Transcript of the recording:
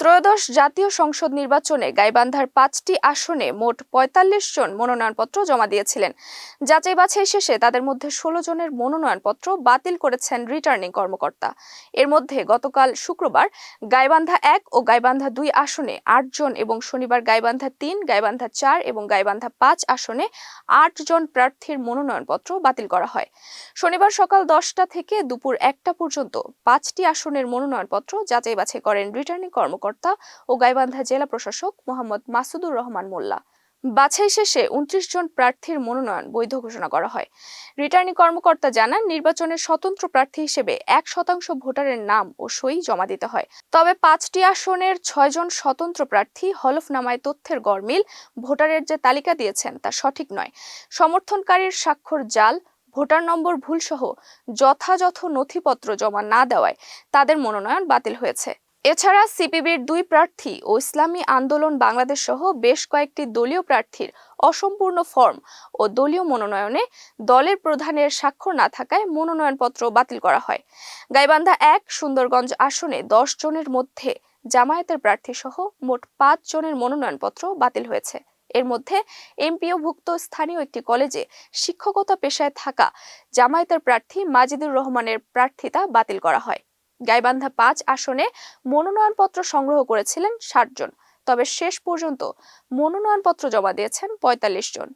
ত্রয়োদশ জাতীয় সংসদ নির্বাচনে গাইবান্ধার ৫টি আসনে মোট ৪৫ জন মনোনয়নপত্র জমা দিয়েছিলেন। যাচাই বাছাই শেষে তাদের মধ্যে ১৬ জনের মনোনয়নপত্র বাতিল করেছেন রিটার্নিং কর্মকর্তা। এর মধ্যে গতকাল শুক্রবার গাইবান্ধা ১ ও গাইবান্ধা ২ আসনে ৮ জন এবং শনিবার গাইবান্ধা ৩, গাইবান্ধা ৪ এবং গাইবান্ধা ৫ আসনে ৮ জন প্রার্থীর মনোনয়নপত্র বাতিল করা হয়। শনিবার সকাল ১০টা থেকে দুপুর ১টা পর্যন্ত ৫টি আসনের মনোনয়নপত্র যাচাই বাছাই করেন রিটার্নিং কর্মকর্তা ও গাইবান্ধা জেলা প্রশাসক মোহাম্মদ মাসুদুর রহমান মোল্লা। বাছাই শেষে ২৯ জন প্রার্থীর মনোনয়ন বৈধ ঘোষণা করা হয়। রিটার্নিং কর্মকর্তা জানান, নির্বাচনের স্বতন্ত্র প্রার্থী হিসেবে ১% ভোটারের নাম ও সই জমা দিতে হয়। তবে ৫টি আসনের ৬ জন স্বতন্ত্র প্রার্থী হলফনামায় তথ্যের গরমিল, ভোটারের যে তালিকা দিয়েছেন তা সঠিক নয়, সমর্থনকারীর স্বাক্ষর জাল, ভোটার নম্বর ভুলসহ যথাযথ নথিপত্র জমা না দেওয়ায় তাদের মনোনয়ন বাতিল হয়েছে। এছাড়া সিপিবির ২ প্রার্থী ও ইসলামী আন্দোলন বাংলাদেশ সহ বেশ কয়েকটি দলীয় প্রার্থীর অসম্পূর্ণ ফরম ও দলীয় মনোনয়নে দলের প্রধানের স্বাক্ষর না থাকায় মনোনয়নপত্র বাতিল করা হয়। গাইবান্ধা ১, সুন্দরগঞ্জ আসনে ১০ জনের মধ্যে জামায়াতের প্রার্থী সহ মোট ৫ জনের মনোনয়নপত্র বাতিল হয়েছে। এর মধ্যে এমপিওভুক্ত স্থানীয় একটি কলেজে শিক্ষকতা পেশায় থাকা জামায়াতের প্রার্থী মাজিদুর রহমানের প্রার্থিতা বাতিল করা হয়। গাইবান্ধা ৫ আসনে মনোনয়নপত্র সংগ্রহ করেছিলেন ৬০ জন, তবে শেষ পর্যন্ত মনোনয়নপত্র জমা দিয়েছেন ৪৫ জন।